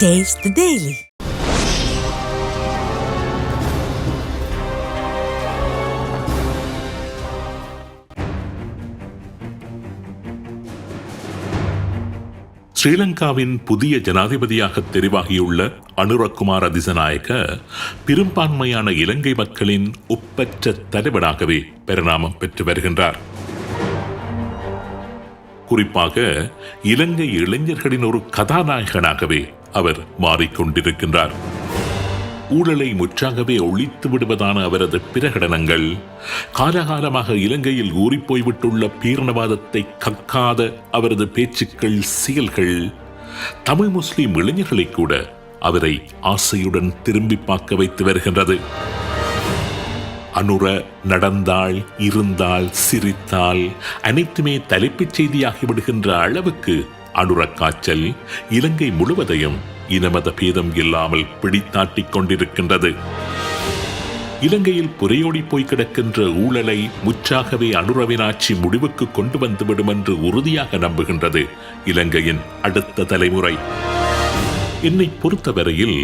Taste the Daily. ஸ்ரீலங்காவின் புதிய ஜனாதிபதியாக தெரிவாகியுள்ள அனுரகுமார திசாநாயக்க பெரும்பான்மையான இலங்கை மக்களின் ஒப்பற்ற தலைவனாகவே பரிணாமம் பெற்று வருகின்றார். குறிப்பாக இலங்கை இளைஞர்களின் ஒரு கதாநாயகனாகவே அவர் மாறிக்கொண்டிருக்கின்றார். ஊழலை முற்றாகவே ஒழித்து விடுவதான அவரது பிரகடனங்கள், காலகாலமாக இலங்கையில் ஊறிப்போய்விட்டுள்ள பீரணவாதத்தை கக்காத அவரது பேச்சுக்கள், செயல்கள் தமிழ் முஸ்லிம் இளைஞர்களை கூட அவரை ஆசையுடன் திரும்பி பார்க்க வைத்து வருகின்றது. அனுர நடந்தால், இருந்தால், சிரித்தால் அனைத்துமே தலைப்புச் செய்தியாகிவிடுகின்ற அளவுக்கு அனுர காய்ச்சல் இலங்கை முழுவதையும் இனமத பேதம் இல்லாமல் பிடித்தாட்டிக் கொண்டிருக்கின்றது. இலங்கையில் புரையோடி போய் கிடக்கின்ற ஊழலை முற்றாகவே அனுரவின் ஆட்சி முடிவுக்கு கொண்டு வந்துவிடும் என்று உறுதியாக நம்புகின்றது இலங்கையின் அடுத்த தலைமுறை. என்னை பொறுத்தவரையில்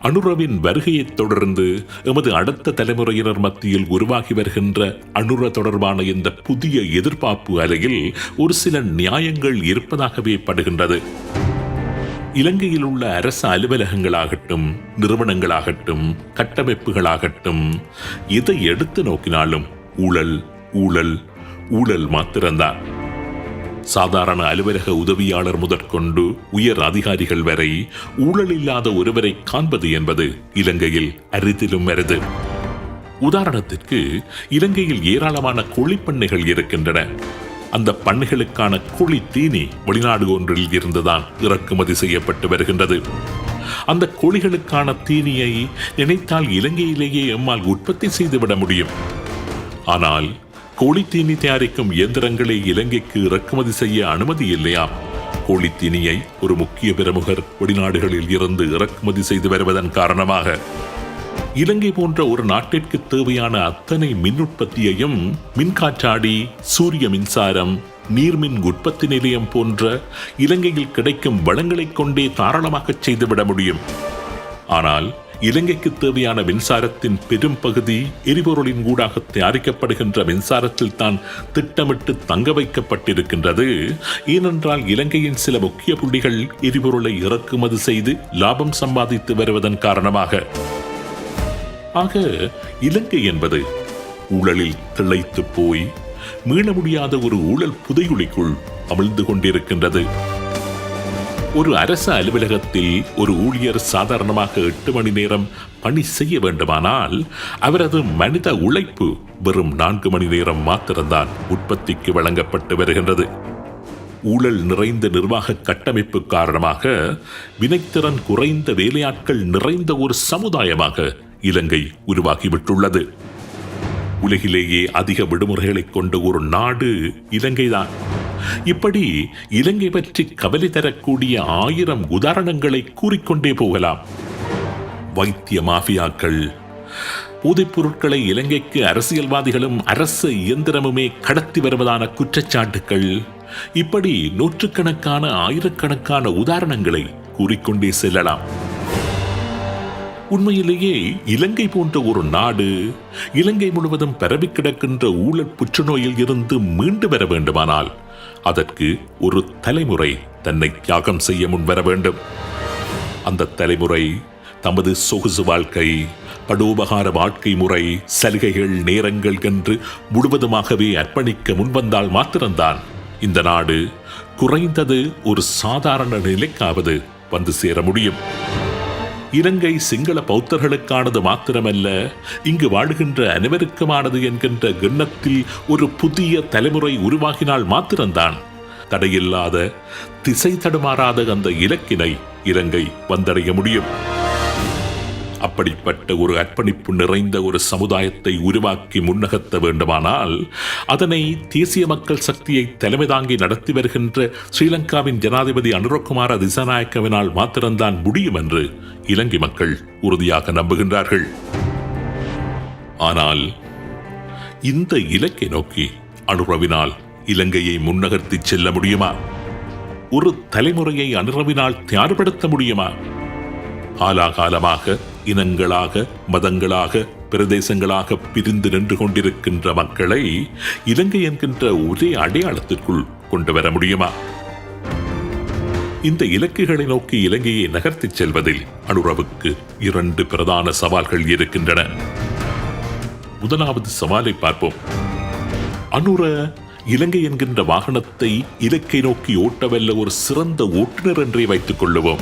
அனுரவின் வருகையைத் தொடர்ந்து எமது அடுத்த தலைமுறையினர் மத்தியில் உருவாகி வருகின்ற அனுர தொடர்பான இந்த புதிய எதிர்பார்ப்பு அலையில் ஒரு சில நியாயங்கள் இருப்பதாகவே படுகின்றது. இலங்கையில் உள்ள அரசு அலுவலகங்களாகட்டும், நிறுவனங்களாகட்டும், கட்டமைப்புகளாகட்டும், எதை எடுத்து நோக்கினாலும் ஊழல் ஊழல் ஊழல் மாத்திரம்தான். சாதாரண அலுவலக உதவியாளர் முதற்கொண்டு உயர் அதிகாரிகள் வரை ஊழல் இல்லாத ஒருவரை காண்பது என்பது இலங்கையில் அரிதிலும் அரிது. உதாரணத்திற்கு, இலங்கையில் ஏராளமான கோழிப்பண்ணைகள் இருக்கின்றன. அந்த பண்ணைகளுக்கான கோழி தீனி வெளிநாடு ஒன்றில் இருந்துதான் இறக்குமதி செய்யப்பட்டு வருகின்றது. அந்த கோழிகளுக்கான தீனியை நினைத்தால் இலங்கையிலேயே எம்மால் உற்பத்தி செய்துவிட முடியும். ஆனால் கோழித்தீனி தயாரிக்கும் இயந்திரங்களை இலங்கைக்கு இறக்குமதி செய்ய அனுமதி இல்லையா? கோழித்தீனியை ஒரு முக்கிய பிரமுகர் வெளிநாடுகளில் இருந்து இறக்குமதி செய்து வருவதன் காரணமாக இலங்கை போன்ற ஒரு நாட்டிற்கு தேவையான அத்தனை மின் உற்பத்தியையும் மின்காற்றாடி, சூரிய மின்சாரம், நீர்மின் உற்பத்தி நிலையம் போன்ற இலங்கையில் கிடைக்கும் வளங்களை கொண்டே தாராளமாக செய்துவிட முடியும். ஆனால் இலங்கைக்கு தேவையான மின்சாரத்தின் பெரும் பகுதி எரிபொருளின் ஊடாக தயாரிக்கப்படுகின்ற மின்சாரத்தில் தான் திட்டமிட்டு தங்க வைக்கப்பட்டிருக்கின்றது. ஏனென்றால் இலங்கையின் சில முக்கிய புள்ளிகள் எரிபொருளை இறக்குமதி செய்து லாபம் சம்பாதித்து வருவதன் காரணமாக. ஆக இலங்கை என்பது ஊழலில் திளைத்து போய் மீள முடியாத ஒரு ஊழல் புதையுளிக்குள் அமிழ்ந்து கொண்டிருக்கின்றது. ஒரு அரசு அலுவலகத்தில் ஒரு ஊழியர் சாதாரணமாக 8 மணி நேரம் பணி செய்ய வேண்டுமானால் அவரது மனித உழைப்பு வெறும் 4 மணி நேரம் மாத்திரம்தான் உற்பத்திக்கு வழங்கப்பட்டு வருகின்றது. ஊழல் நிறைந்த நிர்வாக கட்டமைப்பு காரணமாக வினைத்திறன் குறைந்த வேலையாட்கள் நிறைந்த ஒரு சமுதாயமாக இலங்கை உருவாகிவிட்டுள்ளது. உலகிலேயே அதிக விடுமுறைகளை கொண்ட ஒரு நாடு இலங்கைதான். இப்படி இலங்கை பற்றி கவலை தரக்கூடிய 1000 உதாரணங்களை கூறிக்கொண்டே போகலாம். வைத்திய மாஃபியாக்கள், போதைப் பொருட்களை இலங்கைக்கு அரசியல்வாதிகளும் அரசு இயந்திரமுமே கடத்தி வருவதான குற்றச்சாட்டுக்கள், இப்படி நூற்றுக்கணக்கான, ஆயிரக்கணக்கான உதாரணங்களை கூறிக்கொண்டே செல்லலாம். உண்மையிலேயே இலங்கை போன்ற ஒரு நாடு இலங்கை முழுவதும் பரவி கிடக்கின்ற ஊழல் புற்றுநோயில் இருந்து மீண்டு வர வேண்டுமானால் அதற்கு ஒரு தலைமுறை தன்னை தியாகம் செய்ய முன்வர வேண்டும். அந்த தலைமுறை தமது சொகுசு வாழ்க்கை, படோபகார வாழ்க்கை முறை, சலுகைகள், நேரங்கள் என்று முழுவதுமாகவே அர்ப்பணிக்க முன்வந்தால் மாத்திரம்தான் இந்த நாடு குறைந்தது ஒரு சாதாரண நிலைக்காவது வந்து சேர முடியும். இலங்கை சிங்கள பௌத்தர்களுக்கானது மாத்திரமல்ல, இங்கு வாழுகின்ற அனைவருக்குமானது என்கின்ற எண்ணத்தில் ஒரு புதிய தலைமுறை உருவாகினால் மாத்திரம்தான் தடையில்லாத, திசை தடுமாறாத அந்த இலக்கினை இலங்கை வந்தடைய முடியும். அப்படிப்பட்ட ஒரு அர்ப்பணிப்பு நிறைந்த ஒரு சமுதாயத்தை உருவாக்கி முன்னகர்த்த வேண்டுமானால் அதனை தேசிய மக்கள் சக்தியை தலைமை தாங்கி நடத்தி வருகின்ற ஸ்ரீலங்காவின் ஜனாதிபதி அனுரகுமார திசாநாயக்கவினால் மாத்திரம்தான் முடியும் என்று இலங்கை மக்கள் உறுதியாக நம்புகின்றார்கள். ஆனால் இந்த இலக்கை நோக்கி அனுரவினால் இலங்கையை முன்னகர்த்தி செல்ல முடியுமா? ஒரு தலைமுறையை அனுரவினால் தயார்படுத்த முடியுமா? காலாகாலமாக இனங்களாக, மதங்களாக, பிரதேசங்களாக பிரிந்து நின்று கொண்டிருக்கின்ற மக்களை இலங்கை என்கின்ற ஒரே அடையாளத்திற்குள் கொண்டு வர முடியுமா? இந்த இலக்குகளை நோக்கி இலங்கையை நகர்த்திச் செல்வதில் அனுரவுக்கு 2 பிரதான சவால்கள் இருக்கின்றன. முதலாவது சவாலை பார்ப்போம். அனுர இலங்கை என்கின்ற வாகனத்தை இலக்கை நோக்கி ஓட்டவல்ல ஒரு சிறந்த ஓட்டுநர் என்றே வைத்துக் கொள்ளுவோம்.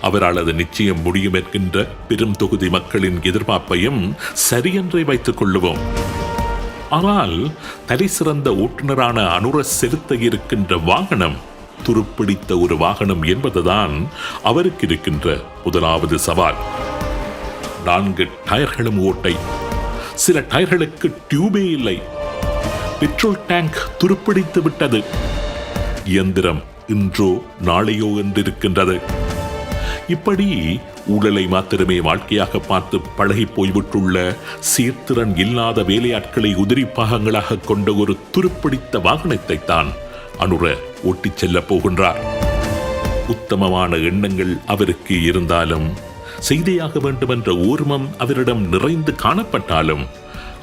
அவரால் அது நிச்சயம் முடியும் என்கின்ற பெரும் தொகுதி மக்களின் எதிர்பார்ப்பையும் சரியென்றே வைத்துக் கொள்ளுவோம். ஆனால் தலை சிறந்த ஓட்டுநரான அனுர செலுத்த இருக்கின்ற வாகனம் துருப்பிடித்த ஒரு வாகனம் என்பதுதான் அவருக்கு இருக்கின்ற முதலாவது சவால். 4 டயர்களும் ஓட்டை, சில டயர்களுக்கு டியூபே இல்லை, பெட்ரோல் டேங்க் துருப்பிடித்து விட்டது, இயந்திரம் இன்றோ நாளையோ என்றிருக்கின்றது. இப்படி ஊழலை மாத்திரமே வாழ்க்கையாக பார்த்து பழகி போய்விட்டுள்ள சீர்திறன் இல்லாத வேலையாட்களை உதிரி பாகங்களாக கொண்ட ஒரு துருப்பிடித்த வாகனத்தை தான் அனுர ஓட்டிச் செல்ல போகின்றார். உத்தமமான எண்ணங்கள் அவருக்கு இருந்தாலும், செய்தியாக வேண்டும் என்ற ஊர்மம் அவரிடம் நிறைந்து காணப்பட்டாலும்,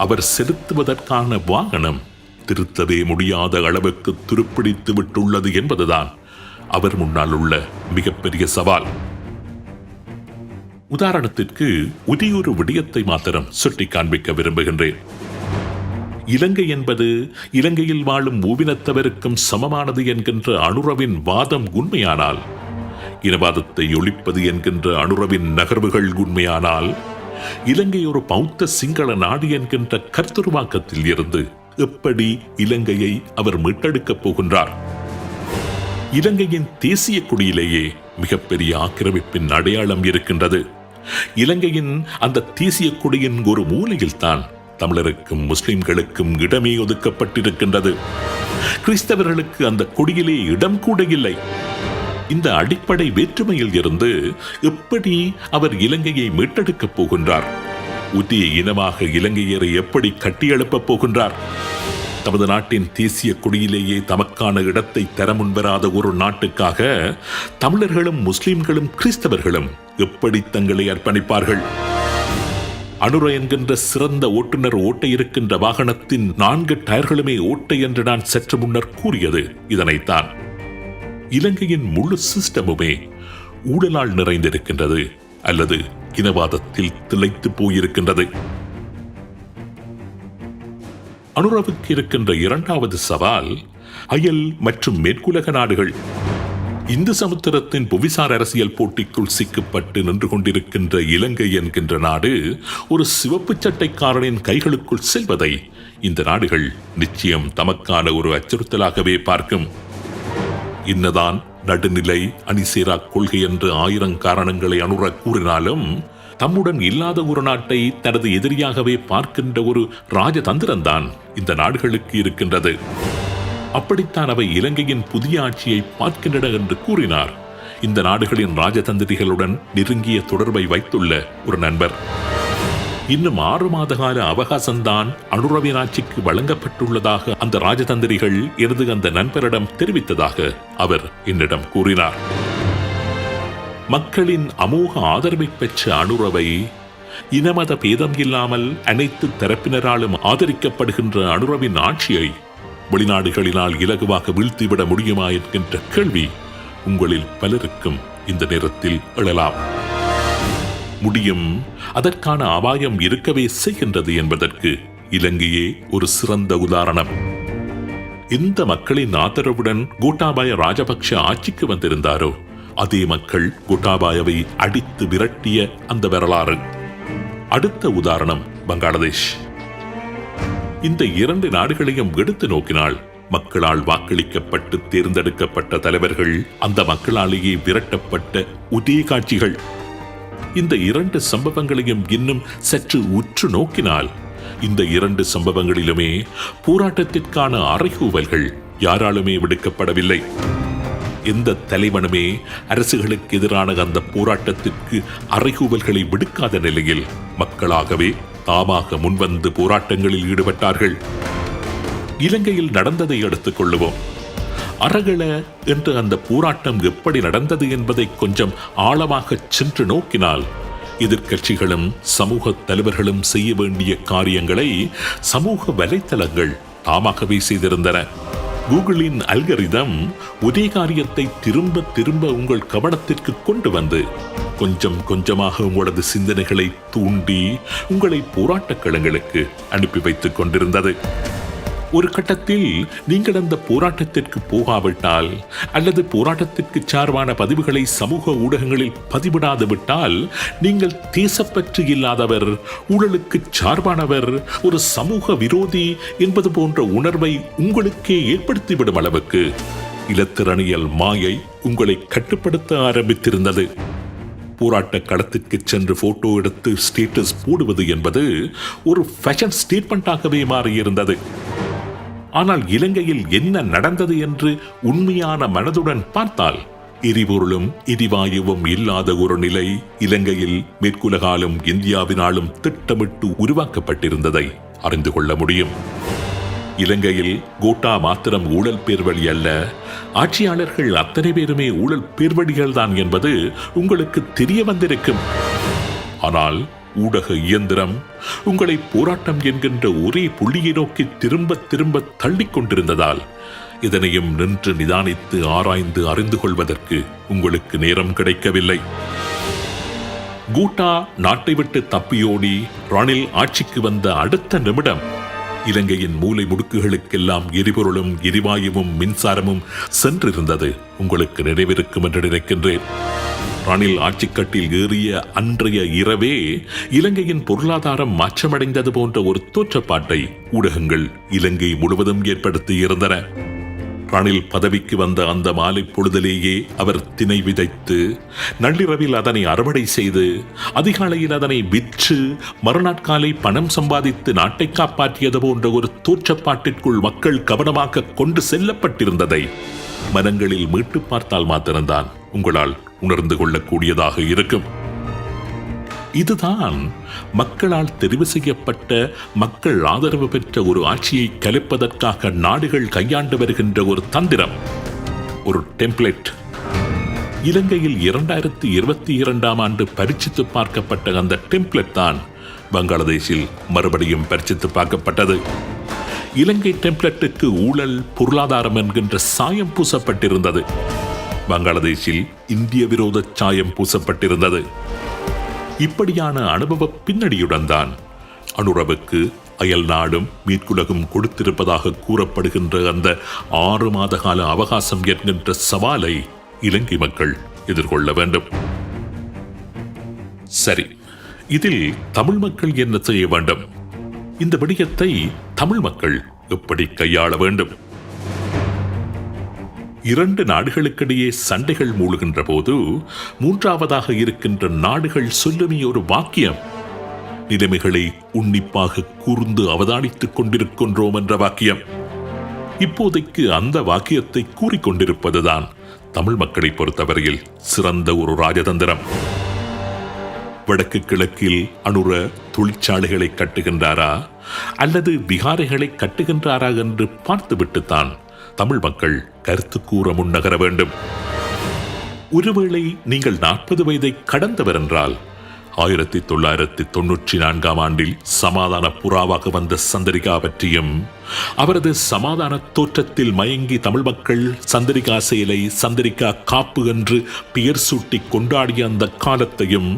அவர் செலுத்துவதற்கான வாகனம் திருத்தவே முடியாத அளவுக்கு துருப்பிடித்து விட்டுள்ளது என்பதுதான் அவர் முன்னால் உள்ள மிகப்பெரிய சவால். உதாரணத்திற்கு ஒரே விடயத்தை மாத்திரம் சுட்டி காண்பிக்க விரும்புகின்றேன். இலங்கை என்பது இலங்கையில் வாழும் மூவினத்தவருக்கும் சமமானது என்கின்ற அனுரவின் வாதம் உண்மையானால், இனவாதத்தை ஒழிப்பது என்கின்ற அனுரவின் நகர்வுகள் உண்மையானால், இலங்கை ஒரு பௌத்த சிங்கள நாடு என்கின்ற கருத்துருவாக்கத்தில் இருந்து எப்படி இலங்கையை அவர் மீட்டெடுக்கப் போகின்றார்? இலங்கையின் தேசிய கொடியிலேயே மிகப்பெரிய ஆக்கிரமிப்பின் அடையாளம் இருக்கின்றது. இலங்கையின் அந்த தேசிய கொடியின் ஒரு மூலையில் தான் தமிழருக்கும் முஸ்லிம்களுக்கும் இடமே ஒதுக்கப்பட்டிருக்கின்றது. கிறிஸ்தவர்களுக்கு அந்த கொடியிலே இடம் கூட இல்லை. இந்த அடிப்படை வேற்றுமையில் இருந்து எப்படி அவர் இலங்கையை மீட்டெடுக்கப் போகின்றார்? உரிய இனமாக இலங்கையரை எப்படி கட்டியெழுப்பப் போகின்றார்? தமது நாட்டின் தேசிய கொடியிலேயே தமக்கான இடத்தை தர முன்வராத ஒரு நாட்டுக்காக தமிழர்களும் முஸ்லிம்களும் கிறிஸ்தவர்களும் எப்படி தங்களை அர்ப்பணிப்பார்கள்? அனுர என்கின்ற சிறந்த ஓட்டுநர் ஓட்ட இருக்கின்ற வாகனத்தின் 4 டயர்களுமே ஓட்டை என்று நான் சற்று முன்னர் கூறியது இதனைத்தான். இலங்கையின் முழு சிஸ்டமுமே ஊழலால் நிறைந்திருக்கின்றது அல்லது இனவாதத்தில் திளைத்து போயிருக்கின்றது. அனுரவுக்கு இருக்கின்ற 2வது சவால் அயல் மற்றும் மேற்குலக நாடுகள். இந்து சமுத்திரத்தின் புவிசார் அரசியல் போட்டிக்குள் சிக்கப்பட்டு நின்று கொண்டிருக்கின்ற இலங்கை என்கின்ற நாடு ஒரு சிவப்பு சட்டைக்காரனின் கைகளுக்குள் செல்வதை இந்த நாடுகள் நிச்சயம் தமக்கான ஒரு அச்சுறுத்தலாகவே பார்க்கும். இன்னதான் நடுநிலை அணிசேரா கொள்கை என்று 1000 காரணங்களை அனுர கூறினாலும், தம்முடன் இல்லாத ஒரு நாட்டை தனது எதிரியாகவே பார்க்கின்ற ஒரு ராஜதந்திரம்தான் இந்த நாடுகளுக்கு இருக்கின்றது. அப்படித்தான் அவை இலங்கையின் புதிய ஆட்சியை பார்க்கின்றன என்று கூறினார் இந்த நாடுகளின் ராஜதந்திரிகளுடன் நெருங்கிய தொடர்பை வைத்துள்ள ஒரு நண்பர். இன்னும் 6 மாத கால அவகாசம்தான் அனுரவின் ஆட்சிக்கு வழங்கப்பட்டுள்ளதாக அந்த ராஜதந்திரிகள் எனது அந்த நண்பரிடம் தெரிவித்ததாக அவர் என்னிடம் கூறினார். மக்களின் அமோக ஆதரவை பெற்ற அனுரவை, இனமத பேதம் இல்லாமல் அனைத்து தரப்பினராலும் ஆதரிக்கப்படுகின்ற அனுரவின் ஆட்சியை வெளிநாடுகளினால் இலகுவாக வீழ்த்திவிட முடியுமா என்கின்ற கேள்வி உங்களில் பலருக்கும் இந்த நேரத்தில் எழலாம். முடியும், அதற்கான அபாயம் இருக்கவே செய்கின்றது என்பதற்கு இலங்கையே ஒரு சிறந்த உதாரணம். இந்த மக்களின் ஆதரவுடன் கோட்டாபாய ராஜபக்ஷ ஆட்சிக்கு வந்திருந்தாரோ அதே மக்கள் கோட்டாபாயவை அடித்து விரட்டிய அந்த வரலாறு. அடுத்த உதாரணம் பங்களாதேஷ். இந்த 2 நாடுகளையும் எடுத்து நோக்கினால் மக்களால் வாக்களிக்கப்பட்டு தேர்ந்தெடுக்கப்பட்ட தலைவர்கள் அந்த மக்களாலேயே விரட்டப்பட்ட ஒரே காட்சிகள். இந்த 2 சம்பவங்களையும் இன்னும் சற்று உற்று நோக்கினால் இந்த 2 சம்பவங்களிலுமே போராட்டத்திற்கான அறைகூவல்கள் யாராலுமே விடுக்கப்படவில்லை. எந்த தலைவனுமே அரசுகளுக்கு எதிரான அந்த போராட்டத்திற்கு அறைகூவல்களை விடுக்காத நிலையில் மக்களாகவே தாமாக முன்வந்து போராட்டங்களில் ஈடுபட்டார்கள். இலங்கையில் நடந்ததை எடுத்துக் கொள்ளுவோம். அரகள என்ற அந்த போராட்டம் எப்படி நடந்தது என்பதை கொஞ்சம் ஆழமாக சென்று நோக்கினால் எதிர்க்கட்சிகளும் சமூக தலைவர்களும் செய்ய வேண்டிய காரியங்களை சமூக வலைத்தளங்கள் தாமாகவே செய்திருந்தன. கூகுளின் அல்கரிதம் ஒரே காரியத்தை திரும்ப திரும்ப உங்கள் கவனத்திற்கு கொண்டு வந்து கொஞ்சம் கொஞ்சமாக உங்களது சிந்தனைகளை தூண்டி உங்களை போராட்டக் களங்களுக்கு அனுப்பி வைத்துக் கொண்டிருந்தது. ஒரு கட்டத்தில் நீங்கள் அந்த போராட்டத்திற்கு போகாவிட்டால் அல்லது போராட்டத்திற்கு சார்பான பதிவுகளை சமூக ஊடகங்களில் பதிவிடாது விட்டால் நீங்கள் தேசப்பற்று இல்லாதவர், ஊழலுக்கு சார்பானவர், ஒரு சமூக விரோதி என்பது போன்ற உணர்வை உங்களுக்கே ஏற்படுத்திவிடும் அளவுக்கு இலத்திரனியல் மாயை உங்களை கட்டுப்படுத்த ஆரம்பித்திருந்தது. போராட்ட களத்திற்கு சென்று போட்டோ எடுத்து ஸ்டேட்டஸ் போடுவது என்பது ஒரு ஃபேஷன் ஸ்டேட்மெண்டாகவே மாறியிருந்தது. ஆனால் இலங்கையில் என்ன நடந்தது என்று உண்மையான மனதுடன் பார்த்தால் எரிபொருளும் எரிவாயுவும் இல்லாத ஒரு நிலை இலங்கையில் மேற்குலகாலும் இந்தியாவினாலும் திட்டமிட்டு உருவாக்கப்பட்டிருந்ததை அறிந்து கொள்ள முடியும். இலங்கையில் கோட்டா மாத்திரம் ஊழல் பேர்வழி அல்ல, ஆட்சியாளர்கள் அத்தனை பேருமே ஊழல் பேர்வழிகள் தான் என்பது உங்களுக்கு தெரிய வந்திருக்கும். ஆனால் ஊடக இயந்திரம் உங்களை போராட்டம் என்கின்ற ஒரே புள்ளியை நோக்கி திரும்ப திரும்ப தள்ளிக் கொண்டிருந்ததால் இதனையும் நின்று நிதானித்து ஆராய்ந்து அறிந்து கொள்வதற்கு உங்களுக்கு நேரம் கிடைக்கவில்லை. கூட்டா நாட்டை விட்டு தப்பியோடி ரணில் ஆட்சிக்கு வந்த அடுத்த நிமிடம் இலங்கையின் மூலை முடுக்குகளுக்கெல்லாம் எரிபொருளும் எரிவாயுவும் மின்சாரமும் சென்றிருந்தது உங்களுக்கு நினைவிருக்கும் என்று நினைக்கின்றேன். ரணில் ஆட்சிக்கட்டில் ஏறிய அன்றைய இரவே இலங்கையின் பொருளாதாரம் மாற்றமடைந்தது போன்ற ஒரு தோற்றப்பாட்டை ஊடகங்கள் இலங்கை முழுவதும் ஏற்படுத்தியிருந்தன. ரணில் பதவிக்கு வந்த அந்த மாலை பொழுதிலேயே அவர் திணை விதைத்து நள்ளிரவில் அதனை அறுவடை செய்து அதிகாலையில் அதனை விற்று மறுநாட்காலை பணம் சம்பாதித்து நாட்டை காப்பாற்றியது போன்ற ஒரு தோற்றப்பாட்டிற்குள் மக்கள் கவனமாக கொண்டு செல்லப்பட்டிருந்ததை மனங்களில் மீட்டு பார்த்தால் மாத்திரம்தான் உங்களால் உணர்ந்து கொள்ளக்கூடியதாக இருக்கும். இதுதான் மக்களால் தெரிவு செய்யப்பட்ட மக்கள் ஆதரவு பெற்ற ஒரு ஆட்சியை கலைப்பதற்காக நாடுகள் கையாண்டு வருகின்ற ஒரு தந்திரம், ஒரு டெம்ப்ளேட். இலங்கையில் 2022 ஆண்டு பரிட்சித்து பார்க்கப்பட்ட அந்த டெம்ப்ளேட் தான் பங்களாதேஷில் மறுபடியும் பரிட்சித்து பார்க்கப்பட்டது. இலங்கை டெம்ப்ளேட்டுக்கு ஊழல், பொருளாதாரம் என்கின்ற சாயம் பூசப்பட்டிருந்தது. பங்களாதேஷில் இந்திய விரோத சாயம் பூசப்பட்டிருந்தது. இப்படியான அனுபவ பின்னணியுடன் தான் அனுரவுக்கு அயல் நாடும் மேற்குலகும் கொடுத்திருப்பதாக கூறப்படுகின்ற அந்த 6 மாத கால அவகாசம் என்கின்ற சவாலை இலங்கை மக்கள் எதிர்கொள்ள வேண்டும். சரி, இதில் தமிழ் மக்கள் என்ன செய்ய வேண்டும்? இந்த விடயத்தை தமிழ் மக்கள் எப்படி கையாள வேண்டும்? 2 நாடுகளுக்கிடையே சண்டைகள் மூழ்கின்ற போது மூன்றாவதாக இருக்கின்ற நாடுகள் சொல்லுமே ஒரு வாக்கியம், நிலைமைகளை உன்னிப்பாக கூர்ந்து அவதானித்துக் கொண்டிருக்கின்றோம் என்ற வாக்கியம். இப்போதைக்கு அந்த வாக்கியத்தை கூறிக்கொண்டிருப்பதுதான் தமிழ் மக்களை பொறுத்தவரையில் சிறந்த ஒரு ராஜதந்திரம். வடக்கு கிழக்கில் அனுர தொழிற்சாலைகளை கட்டுகின்றாரா அல்லது விகாரைகளை கட்டுகின்றாரா என்று பார்த்துவிட்டுத்தான் தமிழ் மக்கள் கருத்து கூற முன்னகர வேண்டும். ஒருவேளை நீங்கள் 40 வயதை கடந்தவர் என்றால் 1994 ஆண்டில் சமாதான புறாவாக வந்த சந்திரிகா பற்றியும் அவரது சமாதான தோற்றத்தில் மயங்கி தமிழ் மக்கள் சந்திரிகா செயலை சந்திரிகா காப்பு என்று பெயர் சூட்டி கொண்டாடிய அந்த காலத்தையும்,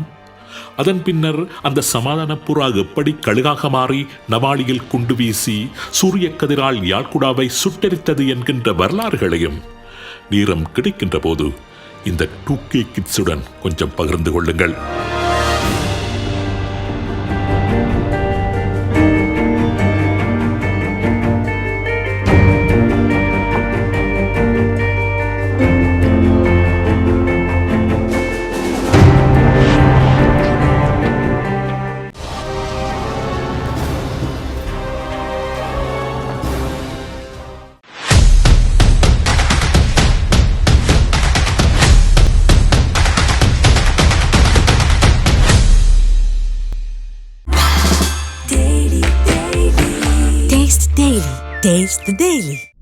அதன் பின்னர் அந்த சமாதான புறா எப்படி கழுகாக மாறி நவாலியில் குண்டு வீசி சூரிய கதிரால் யாழ்குடாவை சுட்டெரித்தது என்கின்ற வரலாறுகளையும் நேரம் கிடைக்கின்ற போது இந்த 2K கிட்ஸுடன் கொஞ்சம் பகிர்ந்து கொள்ளுங்கள். Taste the Daily.